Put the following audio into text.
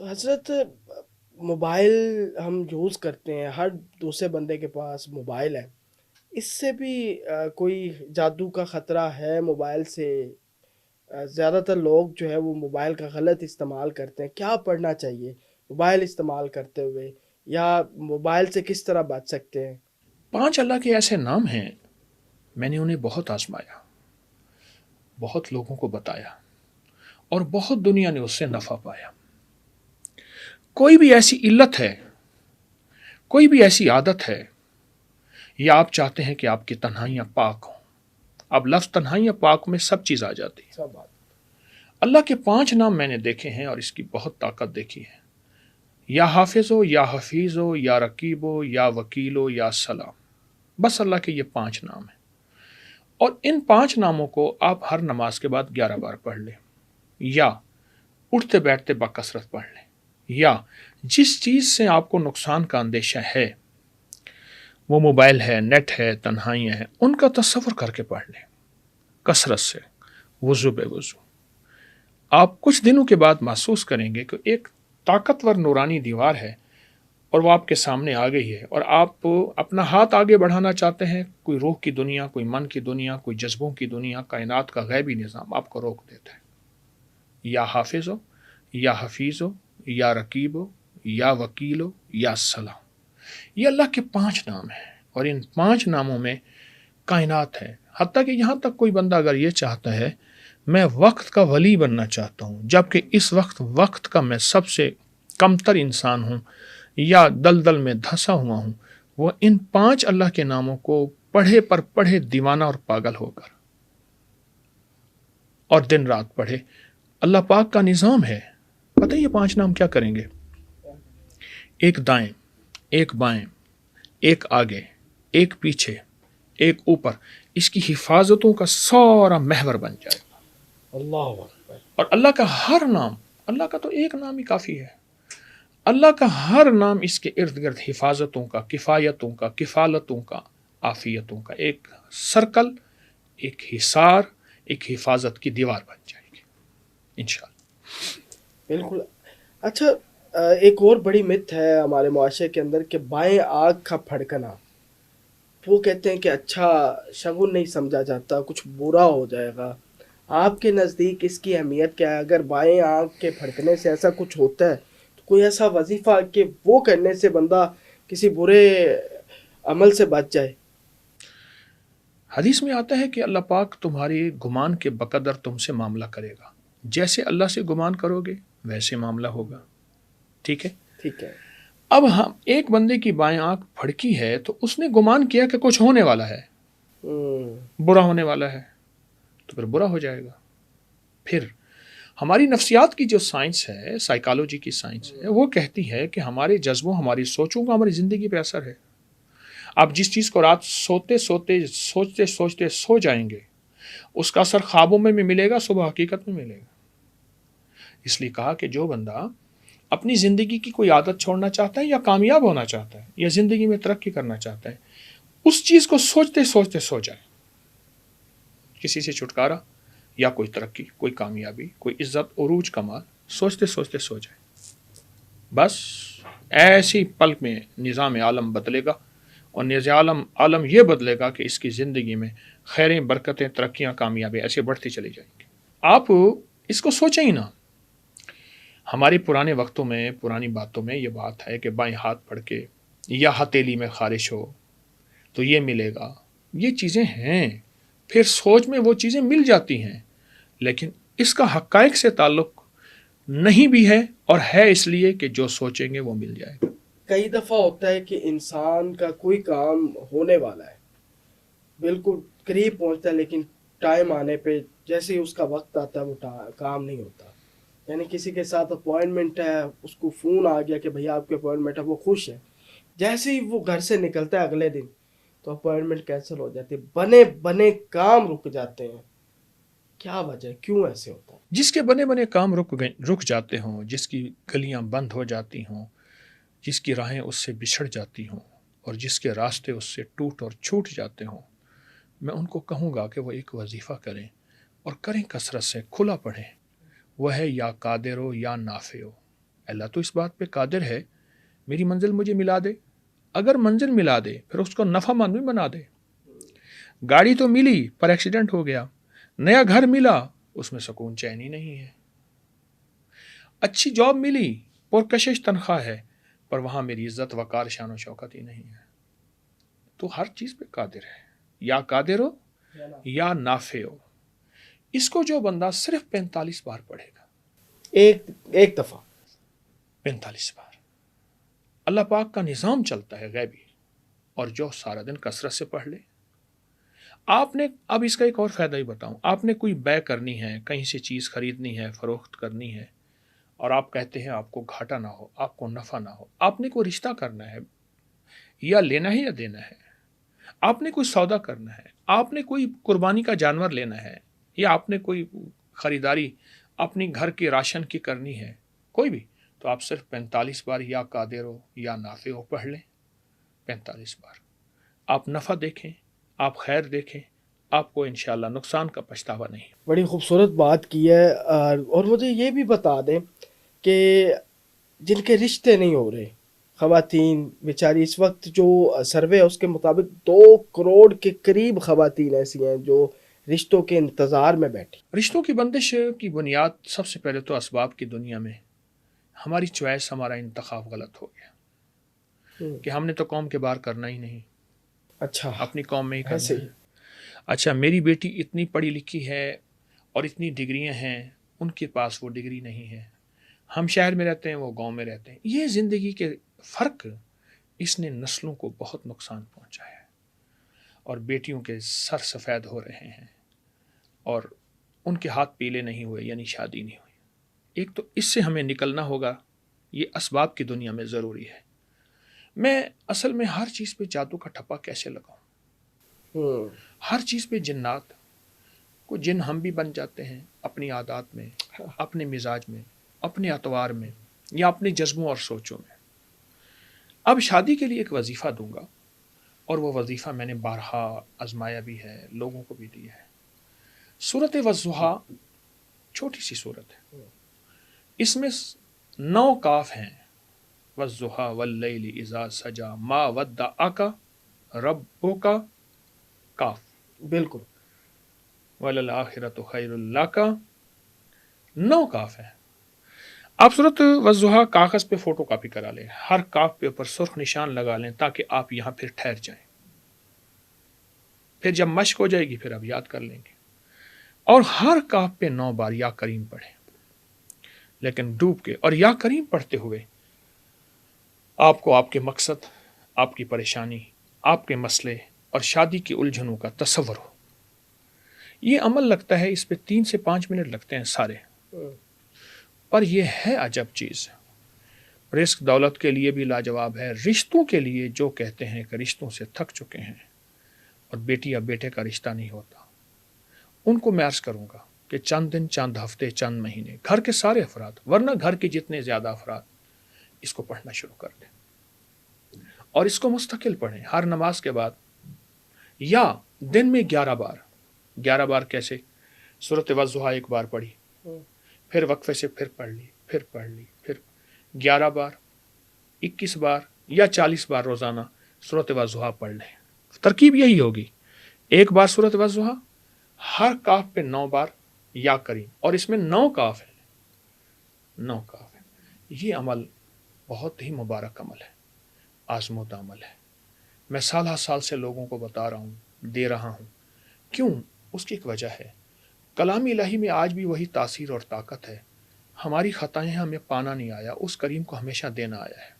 تو حضرت موبائل ہم یوز کرتے ہیں، ہر دوسرے بندے کے پاس موبائل ہے، اس سے بھی کوئی جادو کا خطرہ ہے موبائل سے؟ زیادہ تر لوگ جو ہے وہ موبائل کا غلط استعمال کرتے ہیں، کیا پڑھنا چاہیے موبائل استعمال کرتے ہوئے، یا موبائل سے کس طرح بچ سکتے ہیں؟ 5 اللہ کے ایسے نام ہیں، میں نے انہیں بہت آزمایا، بہت لوگوں کو بتایا اور بہت دنیا نے اس سے نفع پایا۔ کوئی بھی ایسی علت ہے، کوئی بھی ایسی عادت ہے، یا آپ چاہتے ہیں کہ آپ کی تنہائیاں پاک ہوں، اب لفظ تنہائیاں پاک میں سب چیز آ جاتی ہے۔ سب بات اللہ کے 5 نام میں نے دیکھے ہیں اور اس کی بہت طاقت دیکھی ہے۔ یا حافظ ہو، یا حفیظ ہو، یا رقیب ہو، یا وکیل ہو، یا سلام، بس اللہ کے یہ 5 نام ہیں، اور ان 5 ناموں کو آپ ہر نماز کے بعد 11 بار پڑھ لیں، یا اٹھتے بیٹھتے بکثرت پڑھ لیں، یا جس چیز سے آپ کو نقصان کا اندیشہ ہے، وہ موبائل ہے، نیٹ ہے، تنہائیاں ہیں، ان کا تصور کر کے پڑھ لیں کثرت سے، وضو بے وضو۔ آپ کچھ دنوں کے بعد محسوس کریں گے کہ ایک طاقتور نورانی دیوار ہے اور وہ آپ کے سامنے آ گئی ہے، اور آپ اپنا ہاتھ آگے بڑھانا چاہتے ہیں، کوئی روح کی دنیا، کوئی من کی دنیا، کوئی جذبوں کی دنیا، کائنات کا غیبی نظام آپ کو روک دیتا ہے۔ یا حافظ ہو، یا حفیظ ہو، یا رقیب ہو، یا وکیل ہو، یا سلام، یہ اللہ کے 5 نام ہیں، اور ان 5 ناموں میں کائنات ہے۔ حتیٰ کہ یہاں تک کوئی بندہ اگر یہ چاہتا ہے میں وقت کا ولی بننا چاہتا ہوں، جبکہ اس وقت کا میں سب سے کمتر انسان ہوں، یا دلدل میں دھسا ہوا ہوں، وہ ان 5 اللہ کے ناموں کو پڑھے پر پڑھے دیوانہ اور پاگل ہو کر، اور دن رات پڑھے۔ اللہ پاک کا نظام ہے، پتہ یہ 5 نام کیا کریں گے؟ ایک دائیں، ایک بائیں، ایک آگے، ایک پیچھے، ایک اوپر، اس کی حفاظتوں کا سارا محور بن جائے گا۔ اللہ اکبر۔ اور اللہ کا ہر نام، اللہ کا تو ایک نام ہی کافی ہے، اللہ کا ہر نام اس کے ارد گرد حفاظتوں کا، کفایتوں کا، کفالتوں کا، عافیتوں کا ایک سرکل، ایک حصار، ایک حفاظت کی دیوار بن جائے گی انشاءاللہ۔ بالکل۔ اچھا، ایک اور بڑی مت ہے ہمارے معاشرے کے اندر کہ بائیں آنکھ کا پھڑکنا، وہ کہتے ہیں کہ اچھا شگن نہیں سمجھا جاتا، کچھ برا ہو جائے گا۔ آپ کے نزدیک اس کی اہمیت کیا ہے؟ اگر بائیں آنکھ کے پھڑکنے سے ایسا کچھ ہوتا ہے تو کوئی ایسا وظیفہ کہ وہ کرنے سے بندہ کسی برے عمل سے بچ جائے؟ حدیث میں آتا ہے کہ اللہ پاک تمہاری گمان کے بقدر تم سے معاملہ کرے گا، جیسے اللہ سے گمان کرو گے ویسے معاملہ ہوگا، ٹھیک ہے؟ ٹھیک ہے۔ اب ہم ایک بندے کی بائیں آنکھ پھڑکی ہے تو اس نے گمان کیا کہ کچھ ہونے والا ہے، برا ہونے والا ہے، تو پھر برا ہو جائے گا۔ پھر ہماری نفسیات کی جو سائنس ہے، سائیکالوجی کی سائنس ہے، وہ کہتی ہے کہ ہمارے جذبوں، ہماری سوچوں کا ہماری زندگی پہ اثر ہے۔ آپ جس چیز کو رات سوتے سوچتے سو جائیں گے، اس کا اثر خوابوں میں بھی ملے گا، صبح حقیقت میں ملے گا۔ اس لیے کہا کہ جو بندہ اپنی زندگی کی کوئی عادت چھوڑنا چاہتا ہے، یا کامیاب ہونا چاہتا ہے، یا زندگی میں ترقی کرنا چاہتا ہے، اس چیز کو سوچتے سو جائے، کسی سے چھٹکارا یا کوئی ترقی، کوئی کامیابی، کوئی عزت، عروج، کمال، سوچتے سو جائے، بس ایسی پلک میں نظام عالم بدلے گا، اور نظام عالم یہ بدلے گا کہ اس کی زندگی میں خیریں، برکتیں، ترقیاں، کامیابی ایسے بڑھتی چلی جائیں گی۔ آپ اس کو سوچیں ہی نہ۔ ہمارے پرانے وقتوں میں، پرانی باتوں میں یہ بات ہے کہ بائیں ہاتھ پھڑ کے یا ہتھیلی میں خارش ہو تو یہ ملے گا، یہ چیزیں ہیں، پھر سوچ میں وہ چیزیں مل جاتی ہیں، لیکن اس کا حقائق سے تعلق نہیں بھی ہے، اور ہے اس لیے کہ جو سوچیں گے وہ مل جائے گا۔ کئی دفعہ ہوتا ہے کہ انسان کا کوئی کام ہونے والا ہے، بالکل قریب پہنچتا ہے، لیکن ٹائم آنے پہ جیسے ہی اس کا وقت آتا ہے وہ کام نہیں ہوتا۔ یعنی کسی کے ساتھ اپوائنٹمنٹ ہے، اس کو فون آ گیا کہ بھیا آپ کی اپوائنٹمنٹ ہے، وہ خوش ہے، جیسے ہی وہ گھر سے نکلتا ہے اگلے دن تو اپوائنٹمنٹ کینسل ہو جاتی ہے، بنے کام رک جاتے ہیں۔ کیا وجہ ہے؟ کیوں ایسے ہوتا ہے؟ جس کے بنے کام رک جاتے ہوں، جس کی گلیاں بند ہو جاتی ہوں، جس کی راہیں اس سے بچھڑ جاتی ہوں، اور جس کے راستے اس سے ٹوٹ اور چھوٹ جاتے ہوں، میں ان کو کہوں گا کہ وہ ایک وظیفہ کریں، اور کریں کثرت سے، کھلا پڑھیں، وہ ہے یا قادر ہو یا نافع ہو، اللہ تو اس بات پہ قادر ہے میری منزل مجھے ملا دے، اگر منزل ملا دے پھر اس کو نفع مند بھی بنا دے. گاڑی تو ملی پر ایکسیڈنٹ ہو گیا، نیا گھر ملا اس میں سکون چین ہی نہیں ہے، اچھی جاب ملی پرکشش تنخواہ ہے پر وہاں میری عزت وقار شان و شوکت ہی نہیں ہے. تو ہر چیز پہ قادر ہے، یا قادر ہو یا نافع ہو. اس کو جو بندہ صرف 45 بار پڑھے گا، ایک دفعہ 45 بار، اللہ پاک کا نظام چلتا ہے غیبی، اور جو سارا دن کثرت سے پڑھ لے. آپ نے اب اس کا ایک اور فائدہ ہی بتاؤں، آپ نے کوئی بے کرنی ہے، کہیں سے چیز خریدنی ہے، فروخت کرنی ہے، اور آپ کہتے ہیں آپ کو گھاٹا نہ ہو، آپ کو نفع نہ ہو. آپ نے کوئی رشتہ کرنا ہے، یا لینا ہے یا دینا ہے، آپ نے کوئی سودا کرنا ہے، آپ نے کوئی قربانی کا جانور لینا ہے، یا آپ نے کوئی خریداری اپنی گھر کے راشن کی کرنی ہے، کوئی بھی، تو آپ صرف 45 بار یا قادر ہو یا نافع ہو پڑھ لیں. 45 بار آپ نفع دیکھیں، آپ خیر دیکھیں، آپ کو انشاءاللہ نقصان کا پچھتاوا نہیں. بڑی خوبصورت بات کی ہے. اور مجھے یہ بھی بتا دیں کہ جن کے رشتے نہیں ہو رہے، خواتین بیچاری، اس وقت جو سروے ہے اس کے مطابق 2 کروڑ کے قریب خواتین ایسی ہیں جو رشتوں کے انتظار میں بیٹھی. رشتوں کی بندش کی بنیاد سب سے پہلے تو اسباب کی دنیا میں ہماری چوائس، ہمارا انتخاب غلط ہو گیا کہ ہم نے تو قوم کے باہر کرنا ہی نہیں، اچھا، اپنی قوم میں ہی کرنا ایسے ہے. اچھا میری بیٹی اتنی پڑھی لکھی ہے اور اتنی ڈگریاں ہیں، ان کے پاس وہ ڈگری نہیں ہے، ہم شہر میں رہتے ہیں وہ گاؤں میں رہتے ہیں. یہ زندگی کے فرق اس نے نسلوں کو بہت نقصان پہنچا ہے، اور بیٹیوں کے سر سفید ہو رہے ہیں اور ان کے ہاتھ پیلے نہیں ہوئے، یعنی شادی نہیں ہوئی. ایک تو اس سے ہمیں نکلنا ہوگا، یہ اسباب کی دنیا میں ضروری ہے. میں اصل میں ہر چیز پہ جادو کا ٹھپا کیسے لگاؤں؟ ہر چیز پہ جنات کو، جن ہم بھی بن جاتے ہیں اپنی عادات میں، اپنے مزاج میں، اپنے اطوار میں، یا اپنے جذبوں اور سوچوں میں. اب شادی کے لیے ایک وظیفہ دوں گا، اور وہ وظیفہ میں نے بارہا آزمایا بھی ہے، لوگوں کو بھی دیا ہے. سورۃ والضحیٰ چھوٹی سی سورت ہے، اس میں 9 کاف ہیں. والضحیٰ واللیل اذا سجا ما ودعک ربک، کاف. بالکل. وللآخرۃ خیر لک، 9 کاف ہیں. آپ سورۃ والضحیٰ کاغذ پہ فوٹو کاپی کرا لیں، ہر کاف پہ اوپر سرخ نشان لگا لیں تاکہ آپ یہاں پھر ٹھہر جائیں. پھر جب مشق ہو جائے گی پھر آپ یاد کر لیں گے. اور ہر کاف پہ 9 بار یا کریم پڑھیں، لیکن ڈوب کے. اور یا کریم پڑھتے ہوئے آپ کو آپ کے مقصد، آپ کی پریشانی، آپ کے مسئلے اور شادی کی الجھنوں کا تصور ہو. یہ عمل لگتا ہے، اس پہ 3 سے 5 منٹ لگتے ہیں سارے، پر یہ ہے عجب چیز. رزق دولت کے لیے بھی لاجواب ہے، رشتوں کے لیے جو کہتے ہیں کہ رشتوں سے تھک چکے ہیں اور بیٹی یا بیٹے کا رشتہ نہیں ہوتا، ان کو میں عرض کروں گا کہ چند دن، چند ہفتے، چند مہینے، گھر کے سارے افراد، ورنہ گھر کے جتنے زیادہ افراد، اس کو پڑھنا شروع کر دیں، اور اس کو مستقل پڑھیں ہر نماز کے بعد، یا دن میں 11 بار. 11 بار کیسے؟ سورۃ والضحیٰ 1 بار پڑھی، پھر وقفے سے پھر پڑھ لی، پھر پڑھ لی، پھر 11 بار، 21 بار یا 40 بار روزانہ سورۃ والضحیٰ پڑھ لیں. ترکیب یہی ہوگی، 1 بار سورۃ والضحیٰ، ہر کاف پہ 9 بار یا کریم، اور اس میں 9 کاف ہے، 9 کاف ہے. یہ عمل بہت ہی مبارک عمل ہے، آزمودہ عمل ہے. میں سالہ سال سے لوگوں کو بتا رہا ہوں، دے رہا ہوں. کیوں؟ اس کی ایک وجہ ہے، کلام الہی میں آج بھی وہی تاثیر اور طاقت ہے. ہماری خطائیں ہمیں پانا نہیں آیا، اس کریم کو ہمیشہ دینا آیا ہے.